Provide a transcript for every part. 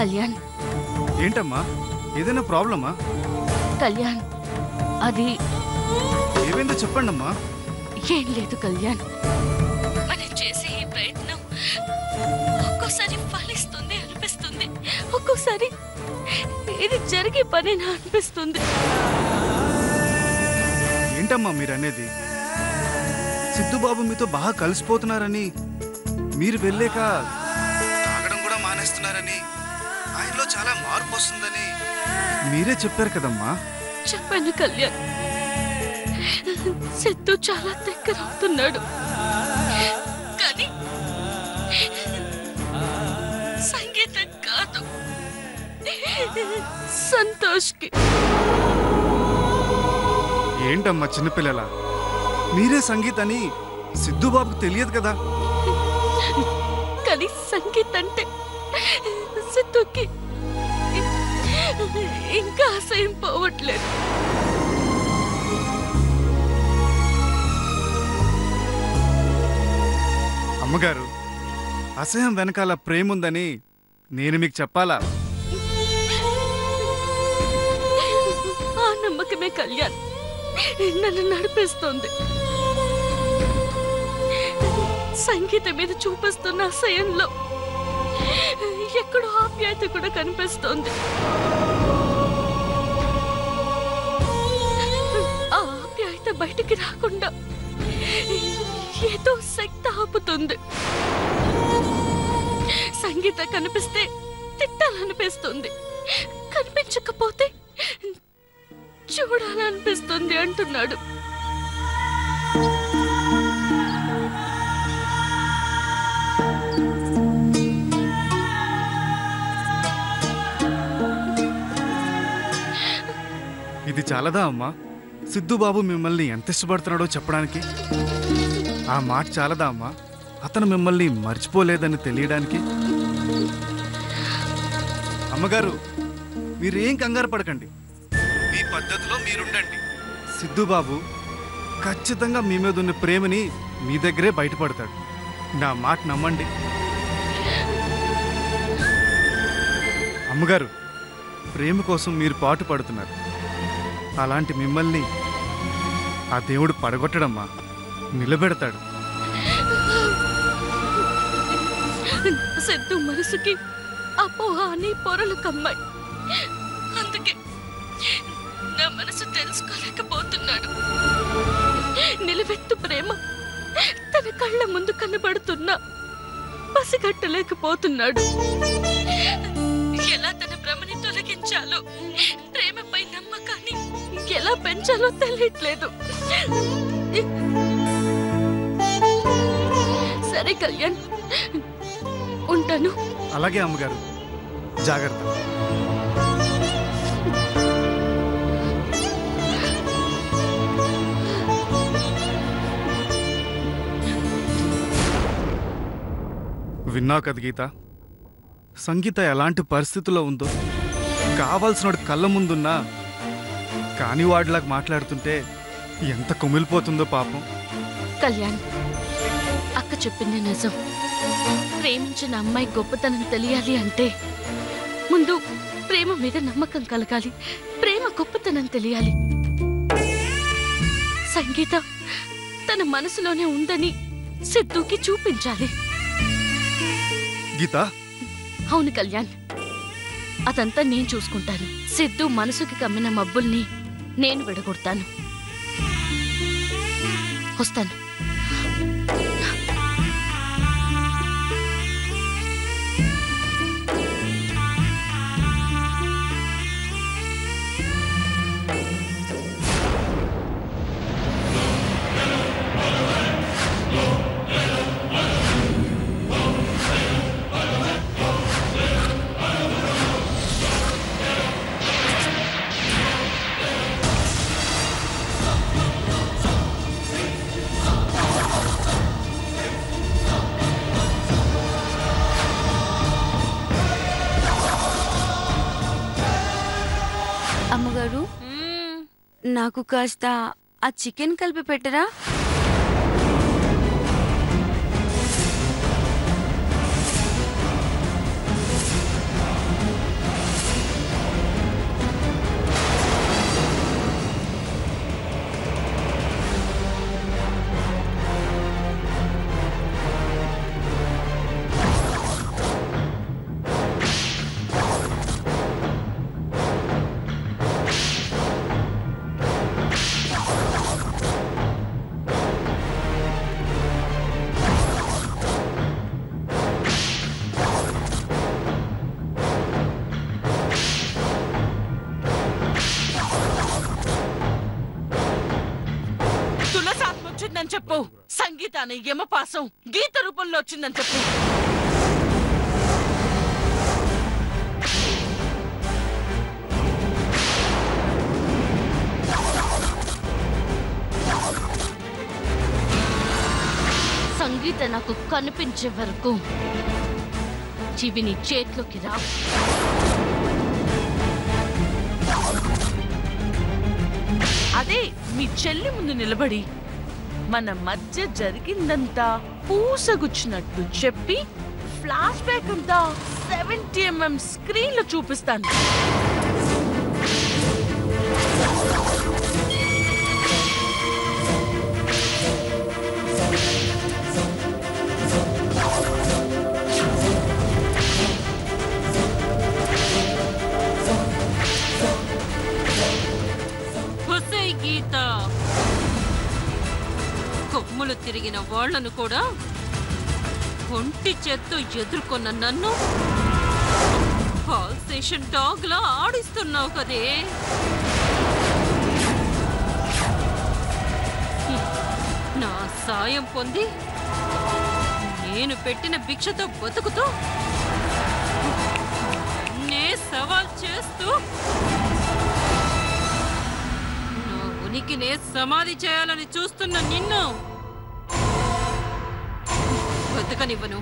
కళ్యాణ్. ఏంటమ్మా, ఏదైనా ప్రాబ్లమా? కళ్యాణ్, అది ఏమైందో చెప్పండమ్మా. ఏం లేదు కళ్యాణ్, మనం చేసే ఈ ప్రయత్నం ఒక్కోసారి ఫలిస్తుంది అనిపిస్తుంది, ఒక్కోసారి ఇది జరిగే పనేనా అనిపిస్తుంది. ఏంటమ్మా మీరనేది? సిద్ధుబాబు మీతో బాగా కలిసిపోతున్నారని, మీరు వెళ్ళాక తాగడం కూడా మానేస్తున్నారని, ఆయనలో చాలా మార్పు వస్తుందని మీరే చెప్పారు కదమ్మా. చెప్పాను కళ్యాణ్, సిద్ధు చాలా దగ్గర అవుతున్నాడు. కానీ సంగీతం కాదు, సంతోష్కి. ఏంటమ్మా చిన్నపిల్లల, మీరే సంగీత్ అని సిద్ధుబాబుకు తెలియదు కదా. కానీ సంగీత్ అంటే సిద్ధుకి ఇంకా అసహ్యం పోవట్లేదు. అమ్మగారు, అసహ్యం వెనకాల ప్రేమ ఉందని నేను మీకు చెప్పాలా? ఆ నమ్మకమే కళ్యాణ్ నన్ను నడిపిస్తుంది. సంగీతం మీద చూపిస్తున్న అసహ్యంలో ఎక్కడో ఆప్యాయత కూడా కనిపిస్తోంది. ఆ ఆప్యాయత బయటికి రాకుండా ఏదో శక్తి ఆపుతుంది. సంగీత కనిపిస్తే తిట్టాలనిపిస్తుంది, కనిపించకపోతే చూడాలనిపిస్తుంది అంటున్నాడు. ఇది చాలదా అమ్మా? సిద్ధుబాబు మిమ్మల్ని ఎంత ఇష్టపడుతున్నాడో చెప్పడానికి? ఆ మాట చాలదా అమ్మా అతను మిమ్మల్ని మర్చిపోలేదని తెలియడానికి? అమ్మగారు, మీరేం కంగారు పడకండి, మీ పద్ధతిలో మీరుండండి. సిద్ధుబాబు ఖచ్చితంగా మీ మీద ఉన్న ప్రేమని మీ దగ్గరే బయటపడతాడు. నా మాట నమ్మండి. అమ్మగారు, ప్రేమ కోసం మీరు పాటు పడుతున్నారు. అలాంటి మిమ్మల్ని ఆ దేవుడు పడగొట్టడమ్మా, నిలబెడతాడు. సిద్ధు మనసుకి అపోహ అని పొరలు కమ్మాయి. అందుకే నా మనసు తెలుసుకోలేకపోతున్నాడు. నిలవెత్తు ప్రేమ తన కళ్ళ ముందు కనబడుతున్నా పసిగట్టలేకపోతున్నాడు. ఎలా తన భ్రమని తొలగించాలో, ప్రేమపై నమ్మకాన్ని ఎలా పెంచాలో తెలియట్లేదు. సరే కళ్యాణ్, ఉంటాను. అలాగే అమ్మగారు, జాగ్రత్త. విన్నావు కదా గీత, సంగీత ఎలాంటి పరిస్థితుల్లో ఉందో. కావాల్సినోడు కళ్ళ ముందున్నా కాని వాడిలాగా మాట్లాడుతుంటే ఎంత కుమిలిపోతుందో పాపం. కళ్యాణ్, అక్క చెప్పింది నిజం. ప్రేమించిన అమ్మాయి గొప్పతనం తెలియాలి అంటే ముందు ప్రేమ మీద నమ్మకం కలగాలి, ప్రేమ గొప్పతనం తెలియాలి. సంగీత తన మనసులోనే ఉందని సిద్ధుకి చూపించాలి. గీత, అవును కళ్యాణ్, అదంతా నేను చూసుకుంటాను. సిద్ధు మనసుకి కమ్మిన మబ్బుల్ని నేను విడగొడతాను. వస్తాను. అమ్మగారు, నాకు కాస్త ఆ చికెన్ కలిపి పెట్టరా? వచ్చిందని చెప్పు. సంగీతాన్ని యమపాసం గీత రూపంలో వచ్చిందని చెప్పు. సంగీత నాకు కనిపించే వరకు చివిని చేతిలోకి రా. అదే మీ చెల్లి ముందు నిలబడి మన మధ్య జరిగిందంతా పూసగుచ్చినట్టు చెప్పి ఫ్లాష్ బ్యాక్ అంతా 70mm స్క్రీన్ లో చూపిస్తాను. గీత కొమ్ములు తిరిగిన వాళ్లను కూడా ఒంటి చేత్తో ఎదుర్కొన్న నన్ను కాల్ స్టేషన్ డాగ్ లా ఆడిస్తున్నావు కదే. నా సాయం పొంది నేను పెట్టిన భిక్షతో బతుకుతూ నే సవాల్ చేస్తూ ఉనికినే సమాధి చేయాలని చూస్తున్న నిన్ను బతకనివ్వను.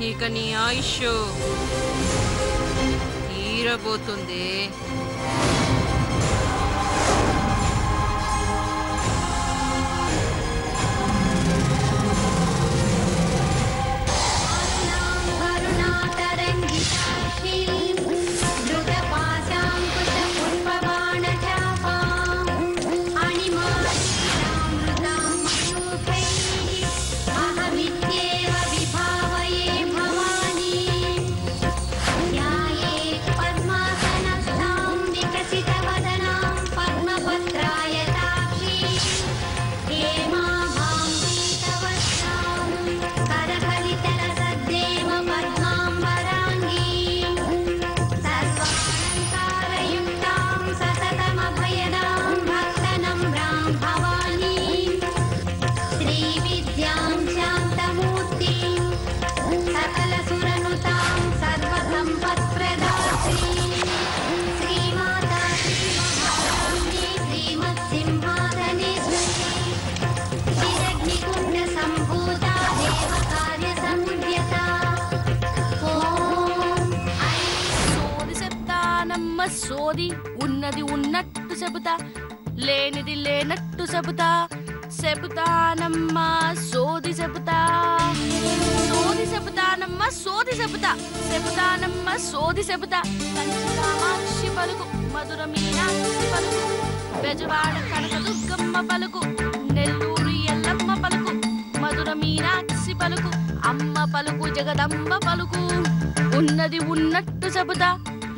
ఇక నీ ఆయుష్ తీరబోతుంది. సోది ఉన్నది ఉన్నట్టు చెబుతా, లేనిది లేనట్టు చెబుతా. చెబుతానమ్మా సోది చెబుతా, సోది చెబుతానమ్మా సోది చెబుతా. చెబుతానమ్మా సోది చెబుతా. కామాక్షి పలుకు, మధుర మీనాక్షి పలుకు, బెజవాడ కనకదుర్గమ్మ పలుకు, నెల్లూరు ఎల్లమ్మ పలుకు, మధుర మీనాక్షి పలుకు, అమ్మ పలుకు, జగదమ్మ పలుకు. ఉన్నది ఉన్నట్టు చెబుతా,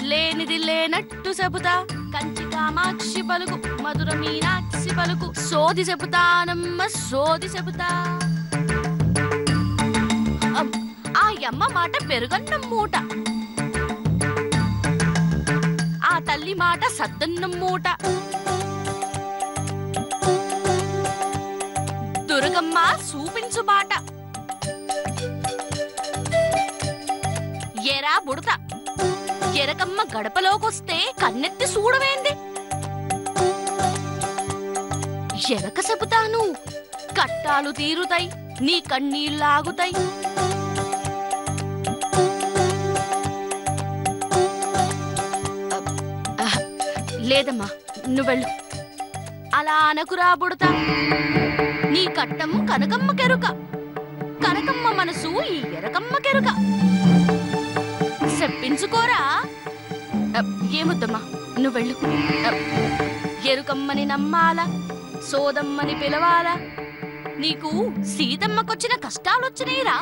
లేనిది లేనట్టు చెబుతా. కంచి కామాక్షి పలుకు, మధుర మీనాక్షి పలుకు, సోది చెబుతానమ్మ సోది చెబుతా. ఆ యమ్మ మాట పెరుగన్నం మూట, ఆ తల్లి మాట సద్దన్నం మూట. దుర్గమ్మ చూపించు బాట, ఎరా బుడత ఎరకమ్మ గడపలోకొస్తే కన్నెత్తి చూడవేంది. ఎరక చెబుతాను కట్టాలు తీరుతాయి, నీ కన్నీళ్ళాగుతాయి. లేదమ్మా నువ్వెళ్ళు. అలా అనకురా బుడతా, నీ కట్టం కనకమ్మ కెరుక, కనకమ్మ మనసు ఈ ఎరకమ్మ కెరుక. చెప్పించుకోరా. ఏమొద్దమ్మా నువ్వెళ్ళు. ఎరుకమ్మని నమ్మాలా, సోదమ్మని పిలవాలా? నీకు సీతమ్మకొచ్చిన కష్టాలొచ్చినాయిరా.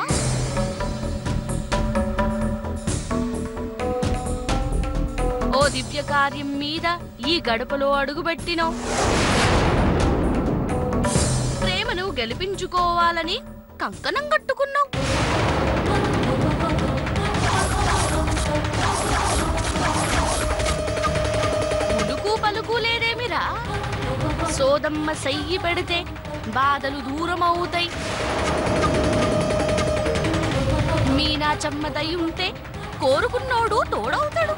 ఓ దివ్య కార్యం మీద ఈ గడపలో అడుగుపెట్టినావు. ప్రేమను గెలిపించుకోవాలని కంకణం కట్టుకున్నావు. సోదమ్మ సయ్యి పెడితే బాధలు దూరమవుతాయి. మీనాచమ్మ దయ ఉంటే కోరుకున్నోడు తోడవుతాడు.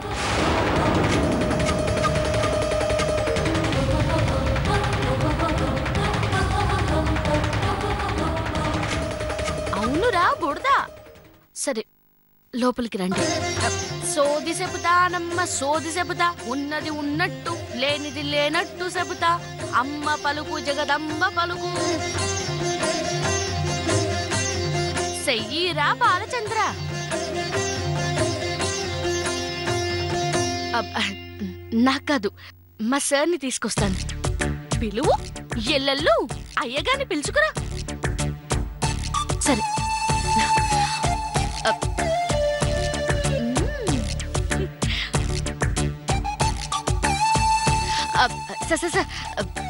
అవునురా బుడదా. సరే లోపలికి రండి. సోది చెబుతానమ్మ సోది చెబుతా, ఉన్నది ఉన్నట్టు లేనిది లేనట్టు చెబుతా, అమ్మ పలుకు జగదమ్మ పలుకు. చెయ్యిరా బాలచంద్ర. నాకు కాదు, మా సార్ని తీసుకొస్తాను. పిలువు, ఎల్లెల్లు అయ్యగాని పిలుచుకురా. సరే సార్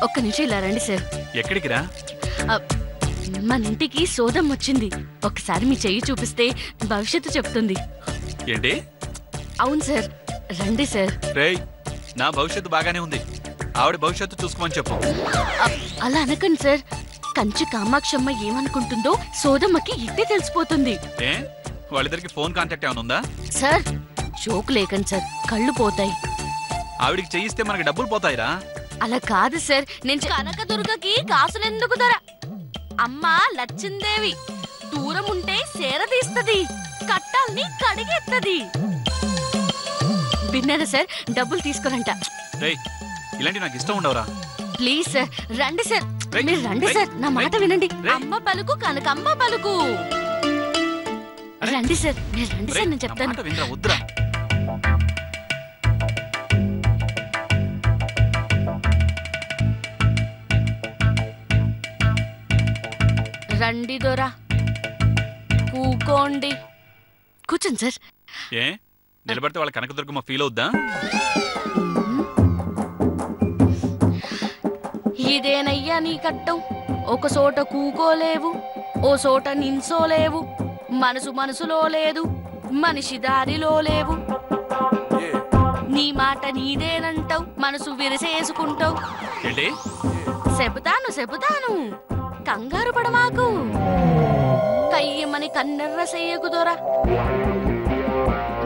ఒక్క నిమిషం ఇలా రండి సార్. ఎక్కడికి రా? మన ఇంటికి సోదం వచ్చింది. ఒకసారి మీ చెయ్యి చూపిస్తే భవిష్యత్తు చెప్తుంది. ఏంటి? అవును సార్, రండి సార్. రేయ్, నా భవిష్యత్తు బాగానే ఉంది, ఆవిడ భవిష్యత్తు చూసుకోమని చెప్పు. అలా అనకండి సార్. కంచి కామాక్షమ్మ ఏమనుకుంటుందో సోదమ్మకి ఇట్టే తెలిసిపోతుంది. ఏ, వాళ్ళిద్దరికి ఫోన్ కాంటాక్ట్ ఏమైనా ఉందా? సార్ జోక్ లేకండి సార్, కళ్ళు పోతాయి. ఆవిడికి చేయిస్తే మనకి డబ్బులు పోతాయిరా. అలా కాదు సార్. నేను కనకదుర్గకి కాసులెందుకు దొర? అమ్మ లచ్చిందేవి దూరం ఉంటే సేరదీస్తది, కట్టాల్ని కడిగెత్తది. విన్నారా సార్? డబ్బులు తీసుకోరంట. రేయ్, ఇలాంటి నాకు ఇష్టం ఉండవురా. ప్లీజ్ సార్ రండి సార్. మీరు రండి సార్, నా మాట వినండి. అమ్మ పలుకు కనకమ్మ పలుకు. రండి సార్, మీరు రండి సార్, నేను చెప్తాను. వినరా, వద్దురా. రండి దొరా, కూకోండి. కూర్చోండి సార్. ఏ, నిలబడితే వాళ్ళ కనకదుర్గమ్మ ఫీల్ అవుద్దా? ఇదేనయ్యా నీ కట్టం. ఒక చోట కూకోలేవు, ఓ చోట నించోలేవు. మనసు మనసులో లేదు, మనిషి దారిలో లేవు. నీ మాట నీదేనంటావు, మనసు విరసేసుకుంటావు. ఏంటి? చెబుతాను, కంగారు పడమాకు. కయ్యమని కన్నెర్ర చెయ్యకు దొరా.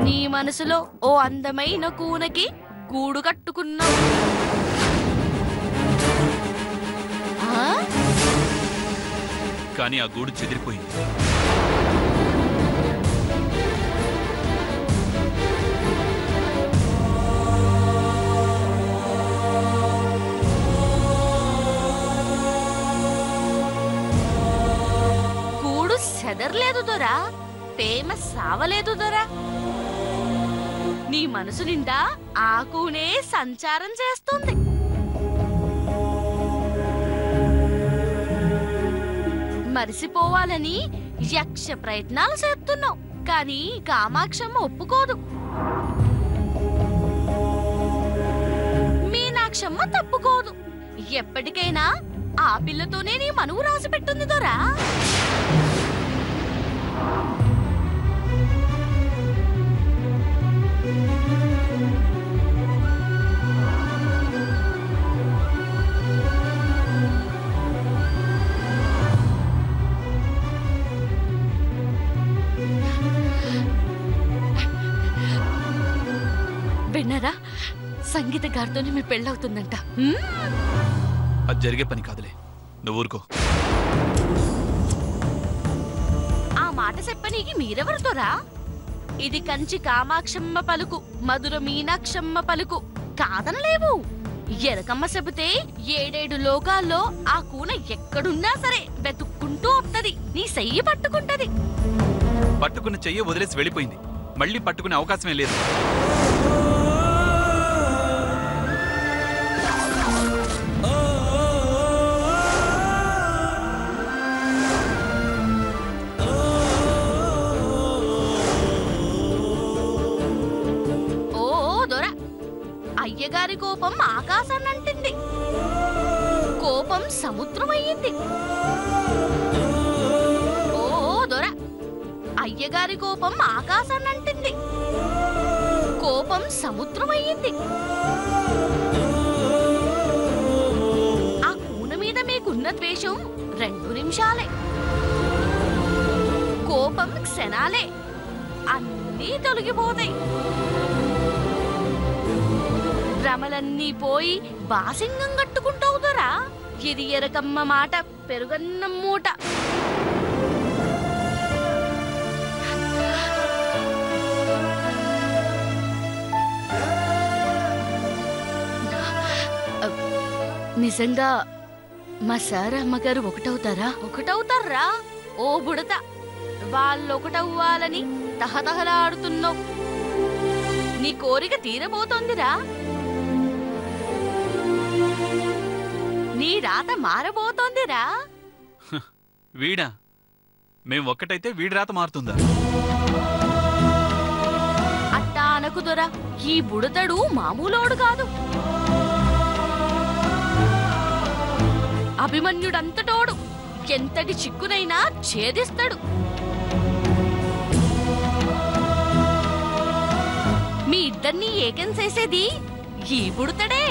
నీ మనసులో ఓ అందమైన కూనకి గూడు కట్టుకున్నావు. కానీ ఆ గూడు చెదిరిపోయింది. గూడు చెదరలేదు దొరా, ప్రేమ సావలేదు దొరా. నీ మనసు నిండా ఆకునే సంచారం చేస్తుంది. మరిసిపోవాలని యక్ష ప్రయత్నాలు చేస్తున్నావు, కానీ కామాక్షమ్మ ఒప్పుకోదు. మీనాక్షమ్మ తప్పుకోదు. ఎప్పటికైనా ఆ పిల్లతోనే నీ మనువు రాసి పెట్టుంది దొరా. విన్నారా? సంగీత గారితోనే మీ పెళ్ళవుతుందంట. అది జరిగే పని కాదులే, నువ్వు ఊరుకో. ఆ మాట చెప్పనీకి మీరెవరితోరా? ఇది కంచి కామాక్షమ్మ పలుకు, మధుర మీనాక్షమ్మ పలుకు. కాదనలేవు. ఎరకమ్మ చెబితే 7 లోకాల్లో ఆ కూన ఎక్కడున్నా సరే వెతుక్కుంటూ వస్తది, నీ చెయ్యి పట్టుకుంటది. పట్టుకున్న చెయ్యి వదిలేసి వెళ్ళిపోయింది, మళ్ళీ పట్టుకునే అవకాశమే లేదు. అయ్యగారి కోపం ఆకాశాన్నంటింది, కోపం సముద్రమయ్యింది. ఓ దొర, అయ్యగారి కోపం ఆకాశాన్నంటింది, కోపం సముద్రమయ్యింది. ఆ ఉన్న ద్వేషం 2 నిమిషాలే, కోపం క్షణాలే, అన్నీ తొలగిపోతాయి. భ్రమలన్నీ పోయి బాసింగం కట్టుకుంటావుదరా. ఇది ఎరకమ్మ మాట, పెరుగన్నం మూట. నిజంగా మా సార్ అమ్మగారు ఒకటవుతారా? ఒకటవుతారా? ఓ బుడత, వాళ్ళొకటవ్వాలని తహతహలాడుతున్నావు. నీ కోరిక తీరబోతోందిరా. నీ రాత మారబోతోందిరా. వీడా? మేం ఒక్కటైతే వీడి రాత మారుతుందా? అట్టా అనకుదొరా. ఈ బుడతడు మామూలోడు కాదు. అభిమన్యుడంతటోడు. ఎంతటి చిక్కునైనా ఛేదిస్తాడు. మీ ఇద్దరినీ ఏకం చేసేది ఈ బుడతడే.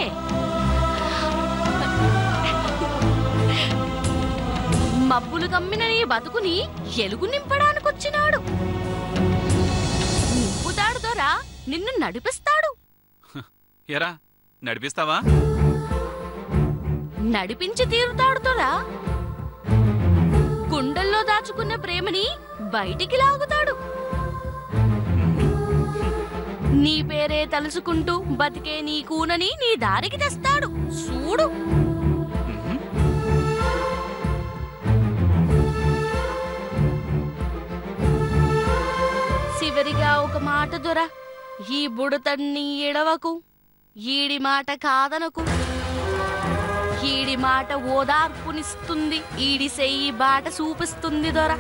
మబ్బులు కమ్మిన నీ బతుకుని ఎలుగు నింపడానికొచ్చినాడు. నింపుతాడు దొరా, నిన్ను నడిపిస్తాడు. ఎరా, నడిపిస్తావా? నడిపించి తీరుతాడు దొరా. గుండెల్లో దాచుకున్న ప్రేమని బయటికి లాగుతాడు. నీ పేరే తలుసుకుంటూ బతికే నీ కూనని నీ దారికి తెస్తాడు. చూడు. చివరిగా ఒక మాట దొరా. ఈ బుడతన్ని ఎడవకు, ఈడి మాట కాదనకు. ఈడి మాట ఓదార్పునిస్తుంది, ఈడి సెయ్యి బాట చూపిస్తుంది దొర.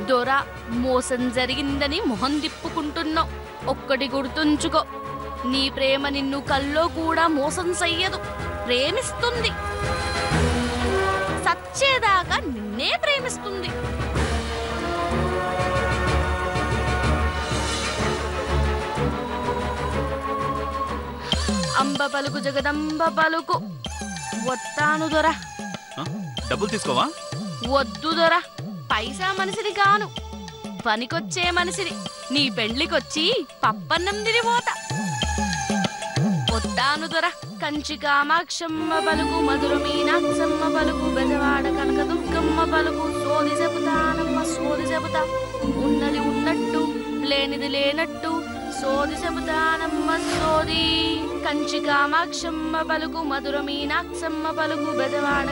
దొర, మోసం జరిగిందని మొహం తిప్పుకుంటున్నావు. ఒక్కటి గుర్తుంచుకో, నీ ప్రేమ నిన్ను కల్లో కూడా మోసం చెయ్యదు, ప్రేమిస్తుంది. సచ్చేదాకా నిన్నే ప్రేమిస్తుంది. అంబ పలుకు జగదంబ పలుకు. వత్తాను దొర. డబ్బులు తీసుకోవా? వద్దు దొర, పైసా మనిషిని కాను, పనికొచ్చే మనిషిని. నీ పెండ్లికొచ్చి పప్పన్నం తిరిపోతా. వత్తాను దొర. కంచి కామాక్షమ్మ పలుకు, మధుర మీనాక్షమ్మ పలుకు, బెజవాడ కనకదుర్గమ్మ పలుకు. సోది చెబుతానమ్మ సోది చెబుతా, ఉన్నది ఉన్నట్టు లేనిది లేనట్టు. సోది చెబుతానమ్మ సోది. కంచి కామాక్షమ్మ పలుకు, మధుర మీనాక్షమ్మ పలుకు, బెజవాడ.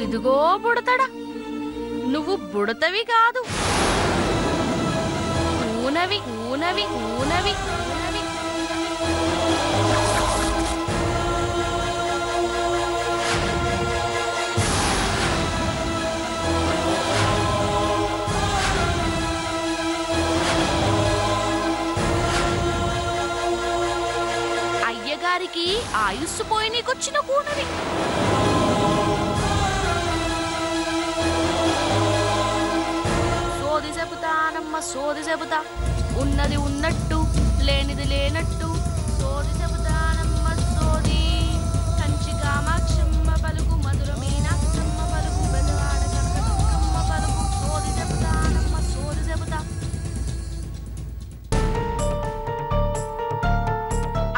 ఇదిగో బుడతడా, నువ్వు బుడతవి కాదు, ఊనవి ఊనవి ఊనవి. అయ్యగారికి ఆయుస్సు పోయి నీకొచ్చిన కూనవి. సోది చెబుతానమ్మ సోది చెబుతా, ఉన్నది ఉన్నట్టు లేనిది లేనట్టు. సోది చెబుతానమ్మ సోది. కంచి కామాక్షమ్మ పలుకు, మధుర మీనాక్షమ్మ పలుకు, బెజవాడ కనకదుర్గమ్మ పలుకు. సోది చెబుతానమ్మ సోది చెబుతా.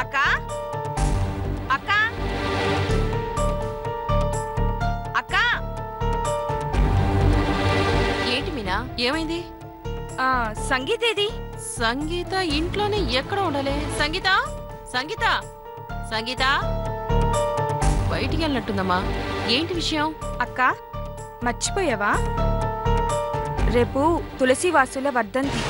అక్క అక్క అక్క. ఏంటి మీనా, ఏమైంది? సంగీత ఏది? సంగీత ఇంట్లోనే ఎక్కడ ఉండాలి? సంగీత సంగీత సంగీత బయటికి వెళ్ళినట్టుందమ్మా. ఏంటి విషయం? అక్క, మర్చిపోయావా? రేపు తులసి వాసుల వర్ధంతి.